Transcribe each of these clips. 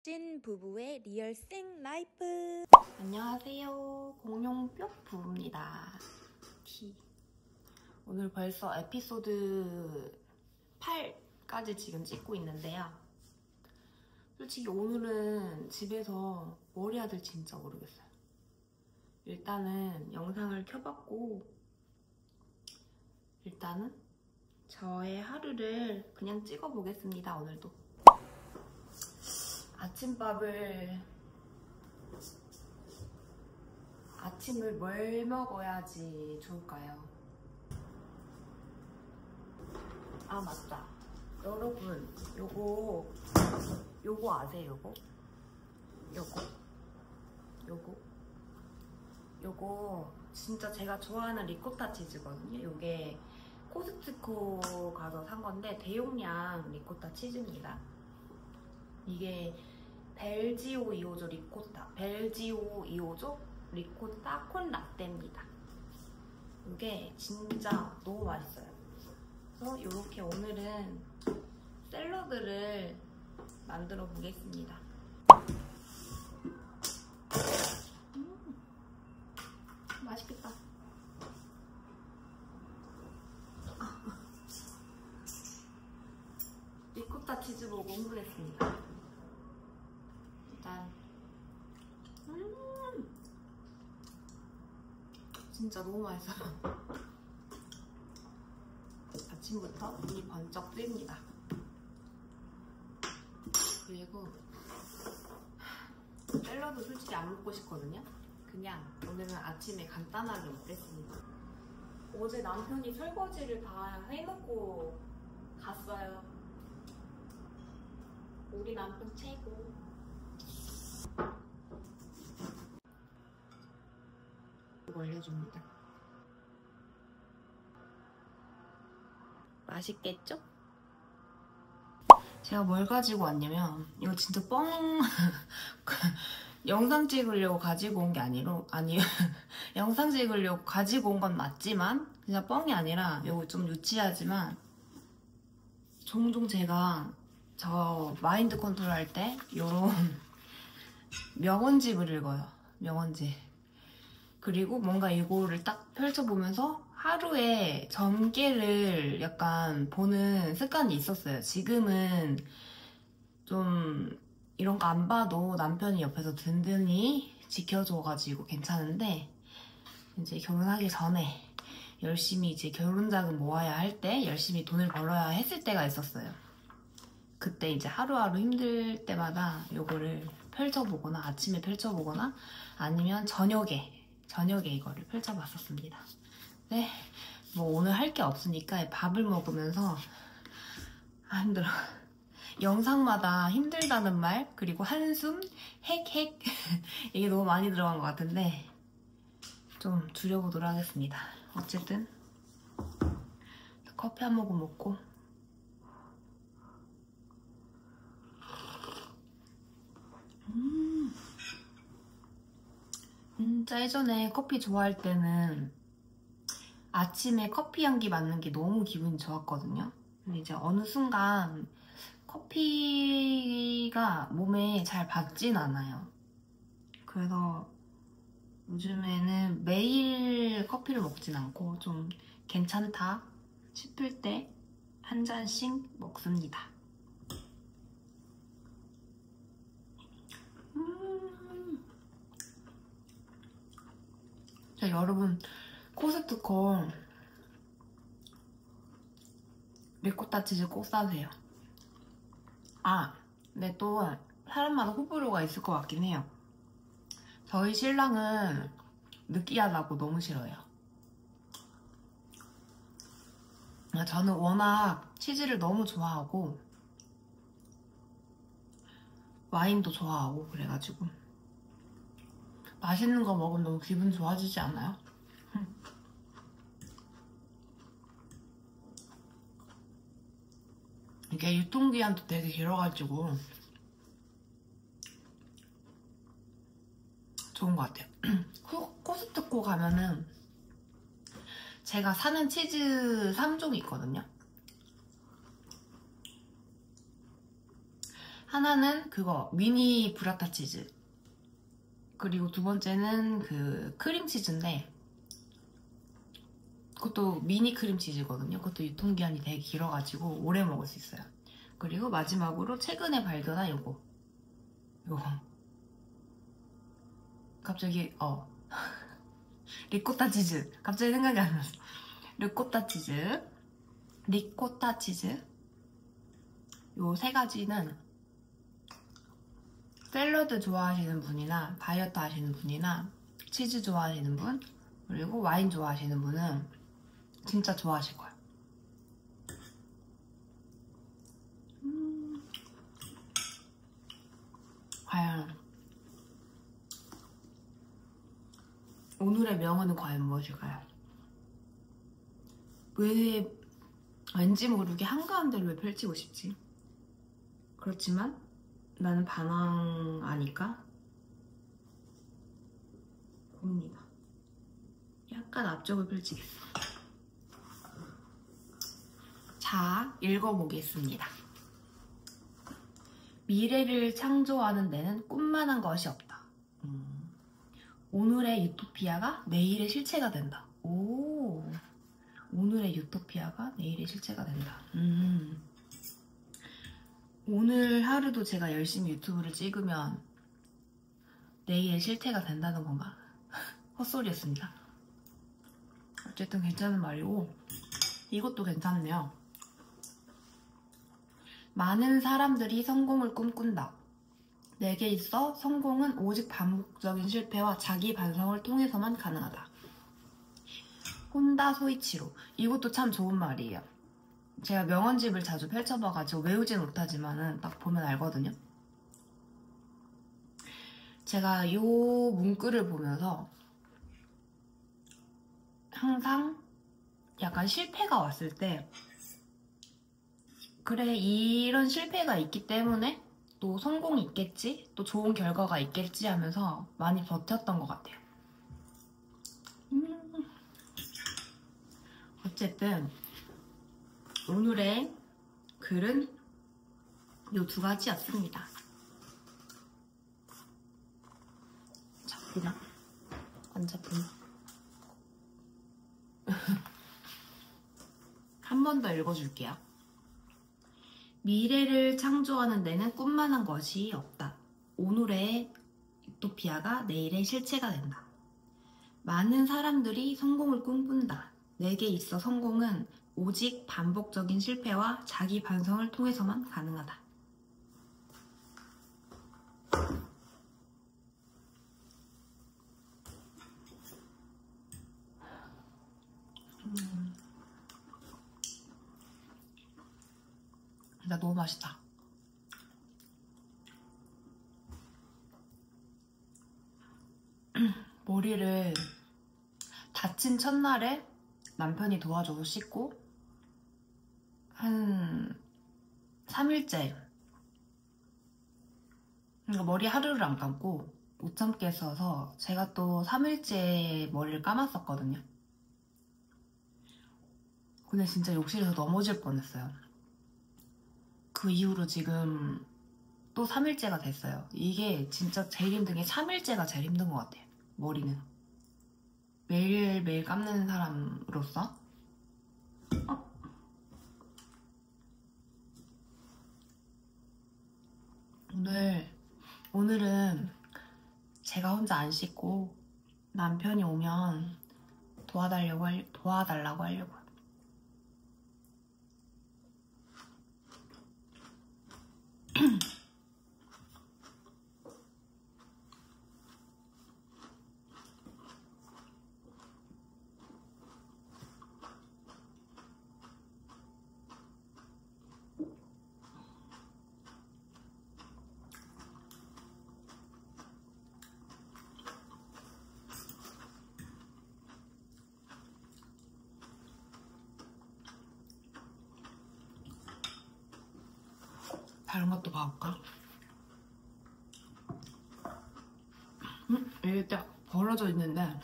찐 부부의 리얼 생 라이프. 안녕하세요. 공룡뿅 부부입니다. 오늘 벌써 에피소드 8까지 지금 찍고 있는데요. 솔직히 오늘은 집에서 뭘 해야 될지 진짜 모르겠어요. 일단은 영상을 켜봤고 일단은 저의 하루를 그냥 찍어보겠습니다. 오늘도 아침을 뭘 먹어야지 좋을까요? 아 맞다, 여러분 요거 아세요? 요거 진짜 제가 좋아하는 리코타 치즈거든요. 요게 코스트코 가서 산 건데 대용량 리코타 치즈입니다. 이게 벨지오 2호조 리코타 콘 라떼입니다. 이게 진짜 너무 맛있어요. 그래서 이렇게 오늘은 샐러드를 만들어 보겠습니다. 맛있겠다. 리코타 치즈 보고 흥분했습니다. 일단 진짜 너무 맛있어요. 아침부터 눈이 번쩍 뜨입니다. 그리고 샐러드 솔직히 안 먹고 싶거든요. 그냥 오늘은 아침에 간단하게 먹겠습니다. 어제 남편이 설거지를 다 해놓고 갔어요. 우리 남편 최고. 이거 알려줍니다. 맛있겠죠? 제가 뭘 가지고 왔냐면 이거 진짜 영상 찍으려고 가지고 온 게 아니고 영상 찍으려고 가지고 온 건 맞지만 진짜 뻥이 아니라 이거 좀 유치하지만 종종 제가 저 마인드 컨트롤 할 때 요런 명언집을 읽어요. 명언집. 그리고 뭔가 이거를 딱 펼쳐보면서 하루에 전개를 약간 보는 습관이 있었어요. 지금은 좀 이런 거 안 봐도 남편이 옆에서 든든히 지켜줘가지고 괜찮은데 이제 결혼하기 전에 열심히 이제 결혼 자금 모아야 할 때 열심히 돈을 벌어야 했을 때가 있었어요. 그때 이제 하루하루 힘들 때마다 요거를 펼쳐보거나 아침에 펼쳐보거나 아니면 저녁에 이거를 펼쳐봤었습니다. 네, 뭐 오늘 할 게 없으니까 밥을 먹으면서 힘들어. 영상마다 힘들다는 말 그리고 한숨, 헥헥 이게 너무 많이 들어간 것 같은데 좀 줄여보도록 하겠습니다. 어쨌든 커피 한 모금 먹고 진짜 예전에 커피 좋아할 때는 아침에 커피 향기 맡는 게 너무 기분이 좋았거든요. 근데 이제 어느 순간 커피가 몸에 잘 받진 않아요. 그래서 요즘에는 매일 커피를 먹진 않고 좀 괜찮다 싶을 때 한 잔씩 먹습니다. 자, 여러분 코스트코 리코타 치즈 꼭 사세요. 근데 또 사람마다 호불호가 있을 것 같긴 해요. 저희 신랑은 느끼하다고 너무 싫어해요. 저는 워낙 치즈를 너무 좋아하고 와인도 좋아하고 그래가지고 맛있는 거 먹으면 너무 기분 좋아지지 않아요? 이게 유통기한도 되게 길어가지고 좋은 것 같아요. 코스트코 가면은 제가 사는 치즈 3종이 있거든요. 하나는 그거 미니 브라타 치즈, 그리고 두 번째는 그 크림 치즈인데 그것도 미니 크림 치즈거든요. 그것도 유통기한이 되게 길어가지고 오래 먹을 수 있어요. 그리고 마지막으로 최근에 발견한 요거 갑자기 리코타 치즈, 갑자기 생각이 안 났어. 리코타 치즈 요 세 가지는 샐러드 좋아하시는 분이나 다이어트 하시는 분이나 치즈 좋아하시는 분, 그리고 와인 좋아하시는 분은 진짜 좋아하실 거예요. 과연 오늘의 명언은 과연 무엇일까요? 왠지 모르게 한가운데를 왜 펼치고 싶지? 그렇지만 나는 반항하니까 고민이다. 약간 앞쪽을 펼치겠어. 자, 읽어보겠습니다. 미래를 창조하는 데는 꿈만한 것이 없다. 오늘의 유토피아가 내일의 실체가 된다. 오늘의 유토피아가 내일의 실체가 된다. 오늘 하루도 제가 열심히 유튜브를 찍으면 내일의 실체가 된다는 건가? 헛소리였습니다. 어쨌든 괜찮은 말이고, 이것도 괜찮네요. 많은 사람들이 성공을 꿈꾼다. 내게 있어 성공은 오직 반복적인 실패와 자기 반성을 통해서만 가능하다. 혼다 소이치로. 이것도 참 좋은 말이에요. 제가 명언집을 자주 펼쳐봐가지고 외우진 못하지만은 딱 보면 알거든요. 제가 요 문구를 보면서 항상 약간 실패가 왔을 때, 그래, 이런 실패가 있기 때문에 또 성공이 있겠지, 또 좋은 결과가 있겠지 하면서 많이 버텼던 것 같아요. 어쨌든 오늘의 글은 요 두 가지였습니다. 잡히나? 안 잡히나? 한 번 더 읽어줄게요. 미래를 창조하는 데는 꿈만한 것이 없다. 오늘의 유토피아가 내일의 실체가 된다. 많은 사람들이 성공을 꿈꾼다. 내게 있어 성공은 오직 반복적인 실패와 자기 반성을 통해서만 가능하다. 나 너무 맛있다. 머리를 다친 첫날에 남편이 도와줘서 씻고 한 3일째, 그러니까 머리 하루를 안 감고 못 참겠어서 제가 또 3일째 머리를 감았었거든요. 근데 진짜 욕실에서 넘어질 뻔했어요. 그 이후로 지금 또 3일째가 됐어요. 이게 진짜 제일 힘든 게 3일째가 제일 힘든 것 같아요. 머리는 매일매일 감는 사람으로서. 오늘은 제가 혼자 안 씻고 남편이 오면 도와달라고 하려고요. 다른 것도 봐볼까? 이게 딱 벌어져 있는데,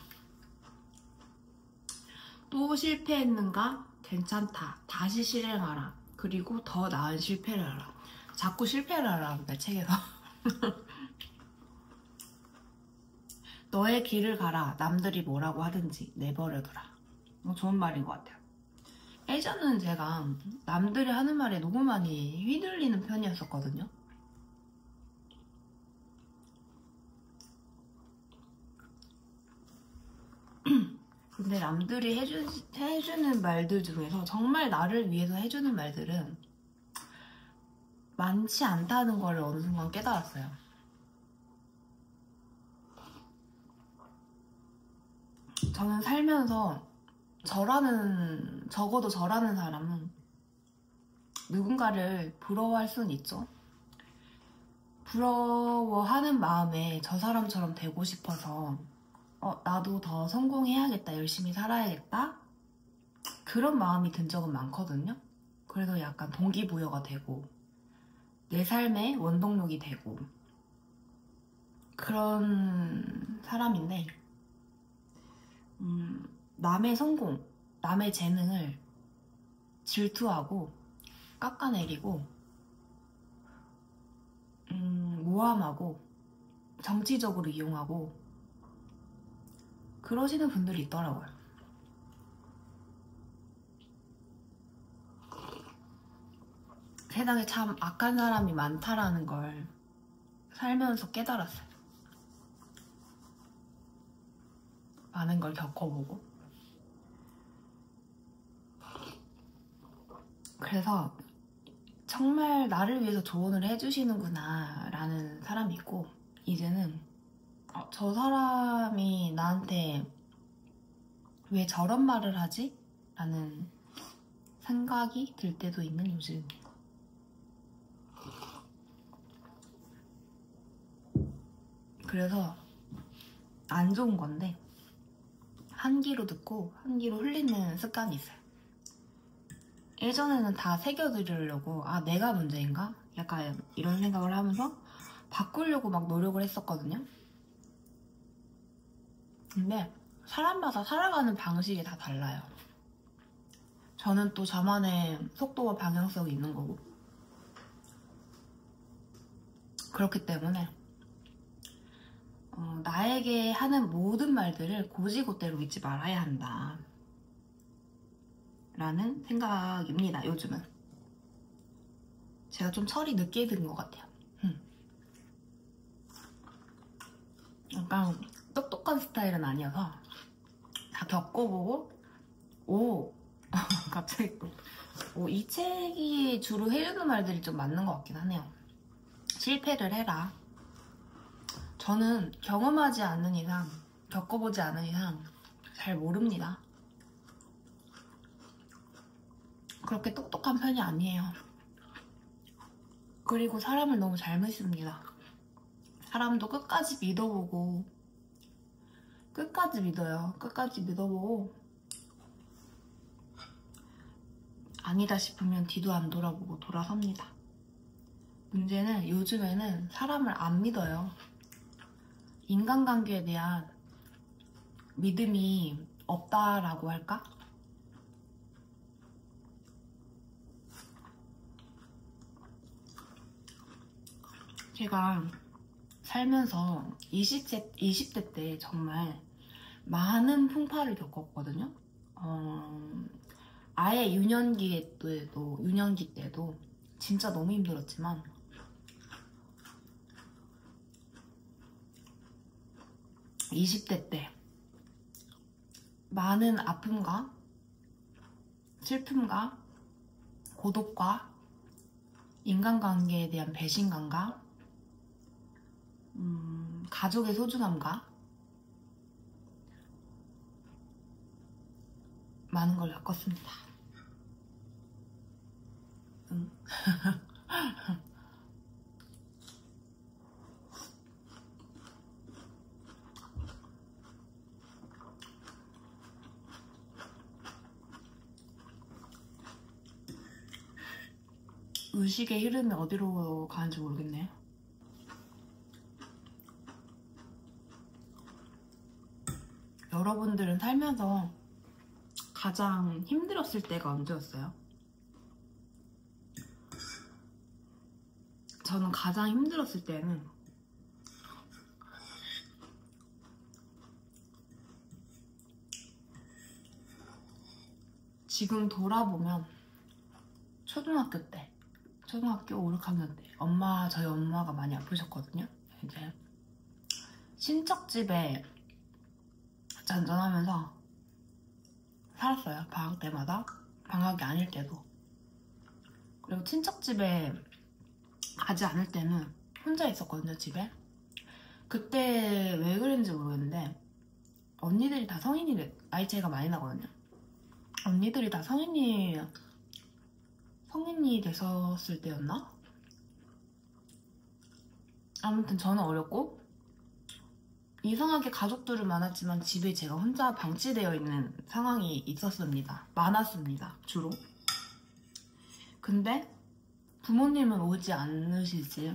또 실패했는가? 괜찮다. 다시 실행하라. 그리고 더 나은 실패를 하라. 자꾸 실패를 하라니까 책에서. 너의 길을 가라. 남들이 뭐라고 하든지 내버려 두라. 좋은 말인 것 같아요. 예전은 제가 남들이 하는 말에 너무 많이 휘둘리는 편이었었거든요. 근데 남들이 해주는 말들 중에서 정말 나를 위해서 해주는 말들은 많지 않다는 걸 어느 순간 깨달았어요. 저는 살면서 적어도 저라는 사람은 누군가를 부러워할 수는 있죠. 부러워하는 마음에 저 사람처럼 되고 싶어서 나도 더 성공해야겠다, 열심히 살아야겠다, 그런 마음이 든 적은 많거든요. 그래서 약간 동기부여가 되고 내 삶의 원동력이 되고 그런 사람인데, 남의 성공, 남의 재능을 질투하고 깎아내리고 모함하고 정치적으로 이용하고 그러시는 분들이 있더라고요. 세상에 참 악한 사람이 많다라는 걸 살면서 깨달았어요. 많은 걸 겪어보고. 그래서 정말 나를 위해서 조언을 해주시는구나 라는 사람이 있고, 이제는 저 사람이 나한테 왜 저런 말을 하지? 라는 생각이 들 때도 있는 요즘입니다. 그래서 안 좋은 건데 한 귀로 듣고 한 귀로 흘리는 습관이 있어요. 예전에는 다 새겨들으려고 내가 문제인가? 약간 이런 생각을 하면서 바꾸려고 막 노력을 했었거든요. 근데 사람마다 살아가는 방식이 다 달라요. 저는 또 저만의 속도와 방향성이 있는 거고, 그렇기 때문에 나에게 하는 모든 말들을 고지고대로 믿지 말아야 한다 라는 생각입니다. 요즘은 제가 좀 철이 늦게 든 것 같아요. 약간 똑똑한 스타일은 아니어서 다 겪어보고 갑자기 이 책이 주로 해주는 말들이 좀 맞는 것 같긴 하네요. 실패를 해라. 저는 경험하지 않는 이상, 겪어보지 않은 이상 잘 모릅니다. 그렇게 똑똑한 편이 아니에요. 그리고 사람을 너무 잘 믿습니다. 사람도 끝까지 믿어보고, 끝까지 믿어요. 끝까지 믿어보고 아니다 싶으면 뒤도 안 돌아보고 돌아섭니다. 문제는 요즘에는 사람을 안 믿어요. 인간관계에 대한 믿음이 없다라고 할까? 제가 살면서 20대 때 정말 많은 풍파를 겪었거든요. 아예 유년기 때도 진짜 너무 힘들었지만, 이십 대 때 많은 아픔과 슬픔과 고독과 인간관계에 대한 배신감과 가족의 소중함과 많은 걸 겪었습니다. 의식의 흐름이 어디로 가는지 모르겠네요. 여러분들은 살면서 가장 힘들었을 때가 언제였어요? 저는 가장 힘들었을 때는 지금 돌아보면 초등학교 때, 초등학교 5, 6학년 때 저희 엄마가 많이 아프셨거든요. 이제 친척집에 잔전하면서 살았어요. 방학 때마다. 방학이 아닐 때도. 그리고 친척집에 가지 않을 때는 혼자 있었거든요, 집에. 그때 왜 그랬는지 모르겠는데 언니들이 다 나이 차이가 많이 나거든요. 언니들이 다 성인이 됐었을 때였나? 아무튼 저는 어렸고 이상하게 가족들은 많았지만 집에 제가 혼자 방치되어 있는 상황이 있었습니다. 많았습니다, 주로. 근데 부모님은 오지 않으시지,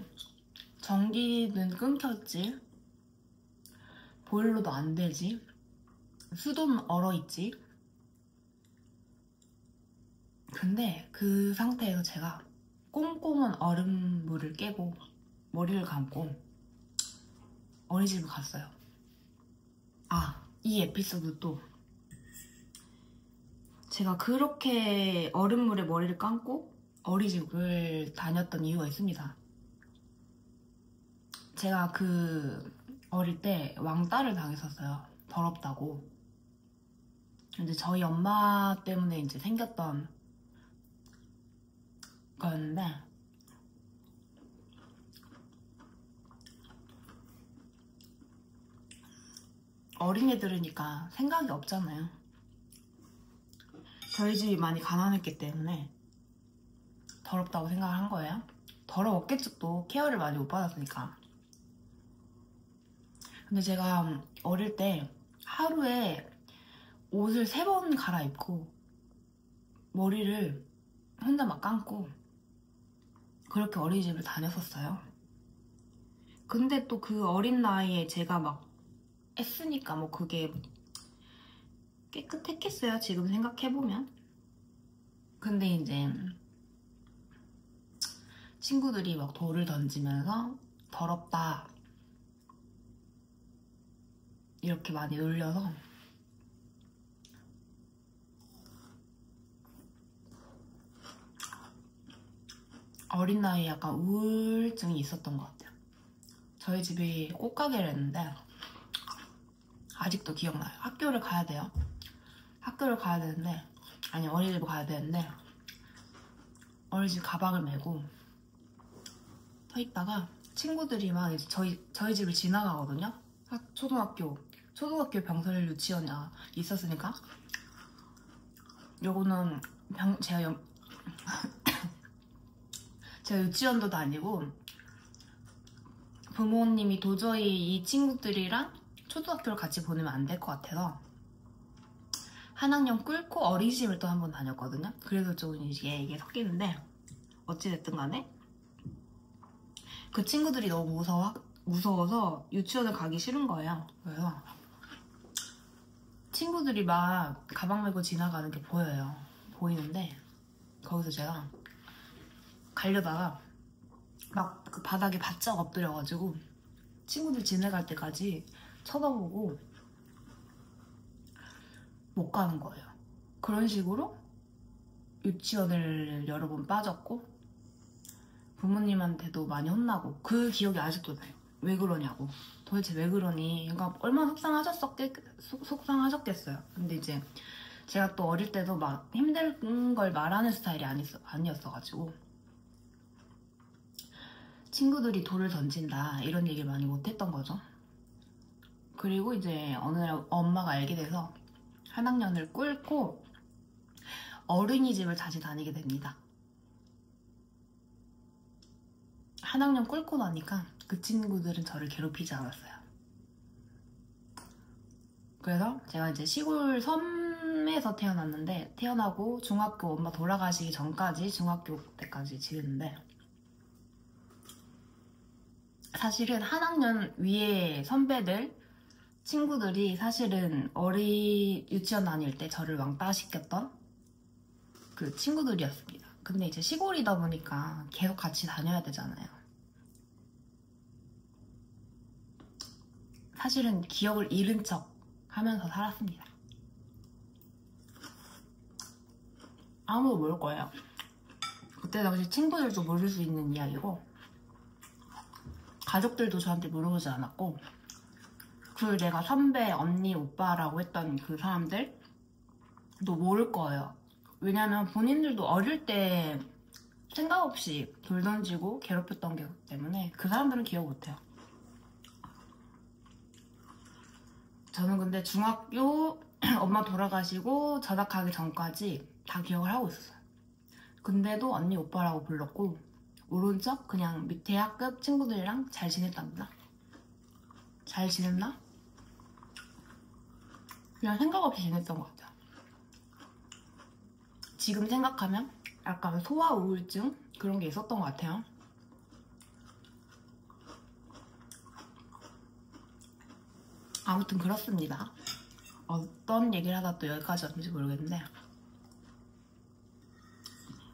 전기는 끊겼지, 보일러도 안 되지, 수도는 얼어있지. 근데 그 상태에서 제가 꼼꼼한 얼음물을 깨고 머리를 감고 어린이집을 갔어요. 이 에피소드도 제가 그렇게 얼음물에 머리를 감고 어린이집을 다녔던 이유가 있습니다. 제가 어릴 때 왕따를 당했었어요. 더럽다고. 근데 저희 엄마 때문에 이제 생겼던 거였는데 어린애들이니까 생각이 없잖아요. 저희 집이 많이 가난했기 때문에 더럽다고 생각을 한 거예요. 더러웠겠죠, 또 케어를 많이 못 받았으니까. 근데 제가 어릴 때 하루에 옷을 3번 갈아입고 머리를 혼자 막 감고 그렇게 어린이집을 다녔었어요. 근데 또 그 어린 나이에 제가 막 했으니까 뭐 그게 깨끗했겠어요, 지금 생각해보면. 근데 이제 친구들이 막 돌을 던지면서 더럽다 이렇게 많이 놀려서 어린 나이에 약간 우울증이 있었던 것 같아요. 저희 집이 꽃가게를 했는데 아직도 기억나요. 학교를 가야 돼요. 학교를 가야 되는데, 아니 어린이집을 가야 되는데 어린이집 가방을 메고 서 있다가 친구들이 막 이제 저희 집을 지나가거든요. 초등학교 병설 유치원이 있었으니까. 요거는 제가 유치원도 다니고 부모님이 도저히 이 친구들이랑 초등학교를 같이 보내면 안 될 것 같아서 한 학년 꿇고 어린이집을 또 한 번 다녔거든요. 그래서 좀 이게 섞이는데 어찌됐든 간에 그 친구들이 너무 무서워서 유치원을 가기 싫은 거예요. 그래서 친구들이 막 가방 메고 지나가는 게 보이는데 거기서 제가 가려다가 막 그 바닥에 바짝 엎드려가지고 친구들 지나갈 때까지 쳐다보고 못 가는 거예요. 그런 식으로 유치원을 여러 번 빠졌고 부모님한테도 많이 혼나고 그 기억이 아직도 나요. 왜 그러냐고. 도대체 왜 그러니. 그러니까 얼마나 속상하셨겠어요. 근데 이제 제가 또 어릴 때도 막 힘든 걸 말하는 스타일이 아니었어가지고 친구들이 돌을 던진다 이런 얘기를 많이 못했던 거죠. 그리고 이제 어느 날 엄마가 알게 돼서 한 학년을 꿇고 어린이집을 다시 다니게 됩니다. 한 학년 꿇고 나니까 그 친구들은 저를 괴롭히지 않았어요. 그래서 제가 이제 시골 섬에서 태어나고 중학교 엄마 돌아가시기 전까지 중학교 때까지 지냈는데 사실은 한 학년 위에 선배들 친구들이 사실은 유치원 다닐 때 저를 왕따시켰던 그 친구들이었습니다. 근데 이제 시골이다 보니까 계속 같이 다녀야 되잖아요. 사실은 기억을 잃은 척 하면서 살았습니다. 아무도 모를 거예요. 그때 당시 친구들도 모를 수 있는 이야기고 가족들도 저한테 물어보지 않았고 그 내가 선배, 언니, 오빠라고 했던 그 사람들도 모를 거예요. 왜냐면 본인들도 어릴 때 생각 없이 돌 던지고 괴롭혔던 게 때문에 그 사람들은 기억 못해요. 저는 근데 중학교 엄마 돌아가시고 전학하기 전까지 다 기억을 하고 있었어요. 근데도 언니 오빠라고 불렀고 모른 척 그냥 밑에 학급 친구들이랑 잘 지냈답니다. 잘 지냈나? 그냥 생각 없이 지냈던 것 같아요. 지금 생각하면 약간 소아 우울증 그런 게 있었던 것 같아요. 아무튼 그렇습니다. 어떤 얘기를 하다 또 여기까지 왔는지 모르겠는데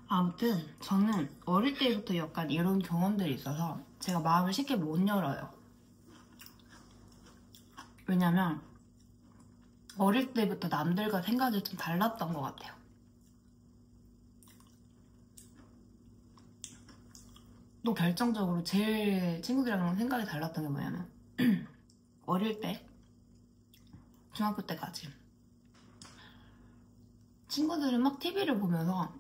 아무튼 저는 어릴 때부터 약간 이런 경험들이 있어서 제가 마음을 쉽게 못 열어요. 왜냐면 어릴 때부터 남들과 생각이 좀 달랐던 것 같아요. 또 결정적으로 제일 친구들이랑 생각이 달랐던 게 뭐냐면 어릴 때 중학교 때까지 친구들은 막 TV를 보면서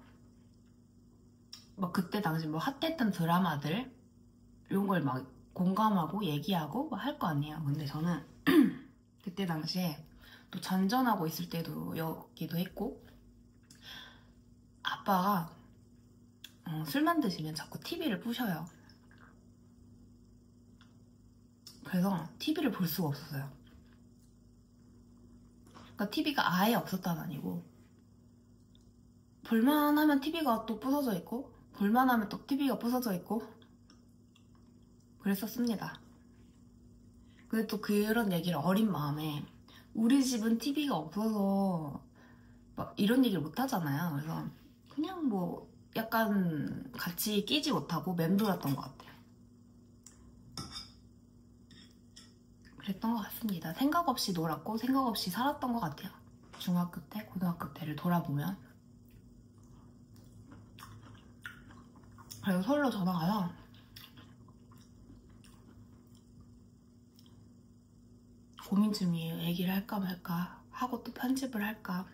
막 그때 당시 뭐 핫했던 드라마들 이런 걸 막 공감하고 얘기하고 막 할 거 아니에요. 근데 저는 그때 당시에 또 전전하고 있을 때도 여기도 했고 아빠가 술만 드시면 자꾸 TV를 부셔요. 그래서 TV를 볼 수가 없었어요. 그러니까 TV가 아예 없었다는 아니고 볼만하면 TV가 또 부서져 있고 볼만하면 또 TV가 부서져 있고 그랬었습니다. 근데 또 그런 얘기를 어린 마음에 우리 집은 TV가 없어서 막 이런 얘기를 못 하잖아요. 그래서 그냥 뭐 약간 같이 끼지 못하고 맴돌았던 것 같아요. 그랬던 것 같습니다. 생각 없이 놀았고 생각 없이 살았던 것 같아요. 중학교 때, 고등학교 때를 돌아보면. 그래서 서울로 전화가서 고민 중이에요. 얘기를 할까 말까 하고 또 편집을 할까.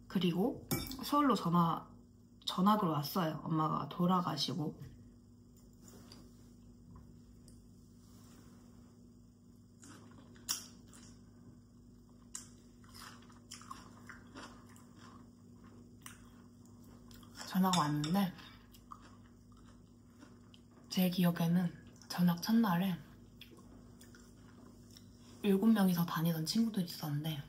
그리고 서울로 전학을 왔어요. 엄마가 돌아가시고. 전화가 왔는데 제 기억에는 전학 첫날에 7명이서 다니던 친구들이 있었는데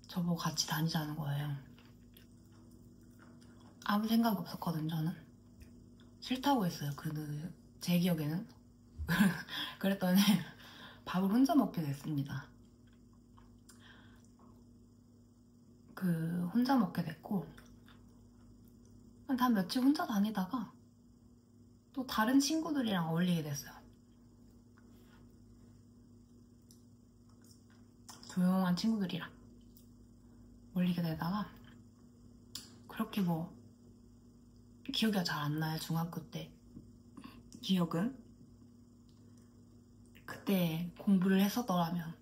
저보고 같이 다니자는 거예요. 아무 생각이 없었거든요. 저는 싫다고 했어요. 제 기억에는. 그랬더니 밥을 혼자 먹게 됐습니다. 혼자 먹게 됐고 한 며칠 혼자 다니다가 또 다른 친구들이랑 어울리게 됐어요. 조용한 친구들이랑 어울리게 되다가 그렇게 뭐 기억이 잘 안 나요. 중학교 때 기억은. 그때 공부를 했었더라면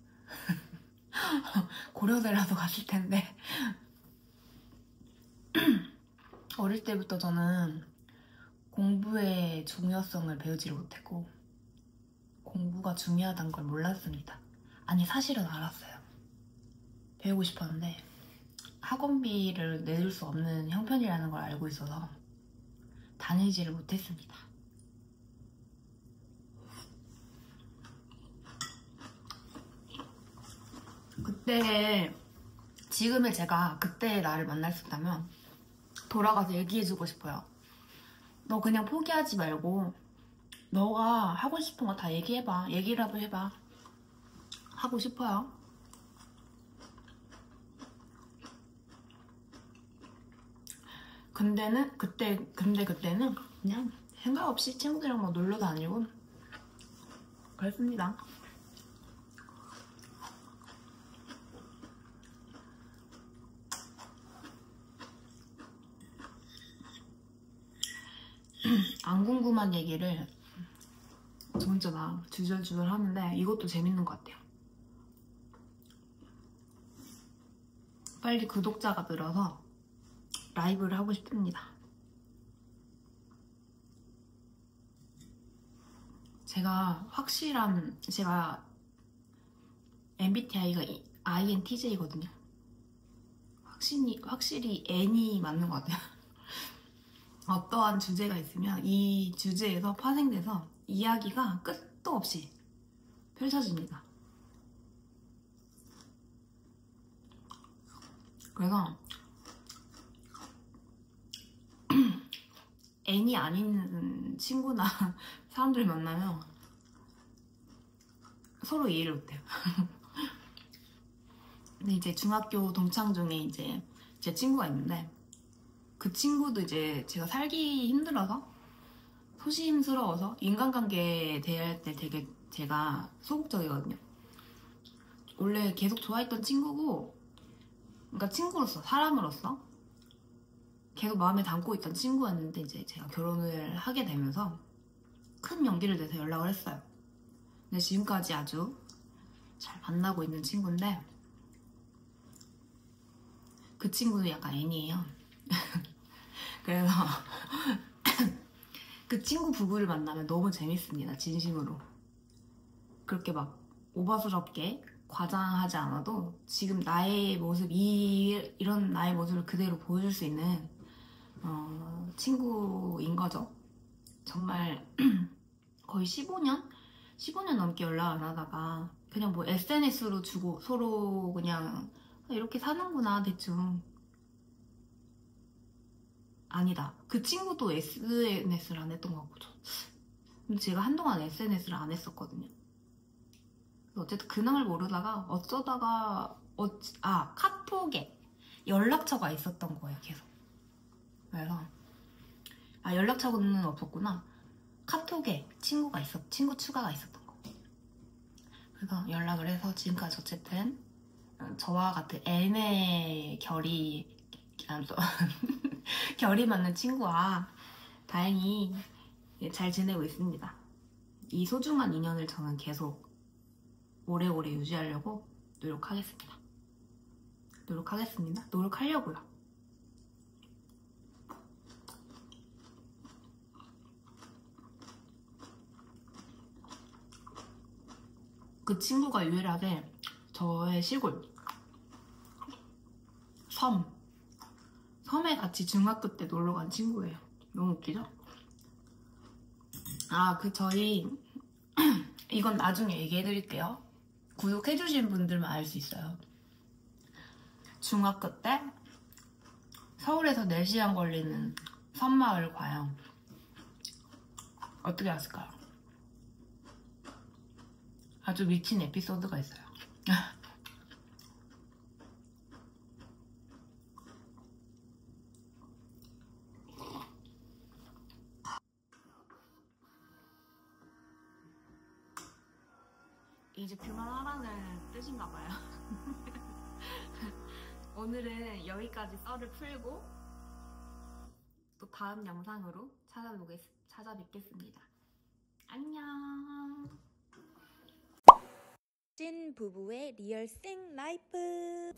고려대라도 갔을 텐데 어릴 때부터 저는 공부의 중요성을 배우지를 못했고 공부가 중요하다는 걸 몰랐습니다. 아니 사실은 알았어요. 배우고 싶었는데 학원비를 내줄 수 없는 형편이라는 걸 알고 있어서 다니지를 못했습니다. 그때 지금의 제가 그때의 나를 만날 수 있다면 돌아가서 얘기해주고 싶어요. 너 그냥 포기하지 말고 너가 하고 싶은 거 다 얘기해봐. 얘기라도 해봐. 하고 싶어요. 근데 그때는 그냥 생각 없이 친구들이랑 막 놀러 다니고 그랬습니다. 안 궁금한 얘기를 저 혼자 막 주절주절 하는데 이것도 재밌는 것 같아요. 빨리 구독자가 늘어서 라이브를 하고 싶습니다. 제가 MBTI가 INTJ거든요. 확실히 N이 맞는 것 같아요. 어떠한 주제가 있으면 이 주제에서 파생돼서 이야기가 끝도 없이 펼쳐집니다. 그래서 N이 아닌 친구나 사람들 만나면 서로 이해를 못해요. 근데 이제 중학교 동창 중에 이제 제 친구가 있는데 그 친구도 이제 제가 살기 힘들어서 소심스러워서 인간관계에 대할 때 되게 제가 소극적이거든요. 원래 계속 좋아했던 친구고, 그러니까 친구로서, 사람으로서 계속 마음에 담고 있던 친구였는데 이제 제가 결혼을 하게 되면서 큰 용기를 내서 연락을 했어요. 근데 지금까지 아주 잘 만나고 있는 친구인데 그 친구도 약간 N이에요. 그래서 그 친구 부부를 만나면 너무 재밌습니다. 진심으로. 그렇게 막 오버스럽게 과장하지 않아도 지금 나의 모습, 이런 나의 모습을 그대로 보여줄 수 있는 친구인 거죠. 정말 거의 15년 넘게 연락 안 하다가 그냥 뭐 SNS로 주고 서로 그냥 이렇게 사는구나 대충. 아니다. 그 친구도 SNS를 안 했던 것 같고 근데 제가 한동안 SNS를 안 했었거든요. 어쨌든 근황을 모르다가 어쩌다가 카톡에 연락처가 있었던 거예요. 계속. 그래서 연락처는 없었구나. 카톡에 친구 추가가 있었던 거. 그래서 연락을 해서 지금까지 어쨌든 저와 같은 N의 결이 맞는 친구와 다행히 잘 지내고 있습니다. 이 소중한 인연을 저는 계속 오래오래 유지하려고 노력하려고요. 그 친구가 유일하게 저의 시골 섬에 같이 중학교 때 놀러 간 친구예요. 너무 웃기죠? 저희 이건 나중에 얘기해드릴게요. 구독해주신 분들만 알 수 있어요. 중학교 때 서울에서 4시간 걸리는 섬마을 과영 어떻게 왔을까요? 아주 미친 에피소드가 있어요. 이제 그만하라는 뜻인가봐요. 오늘은 여기까지 썰을 풀고 또 다음 영상으로 찾아뵙겠습니다. 안녕. 찐 부부의 리얼 생 라이프.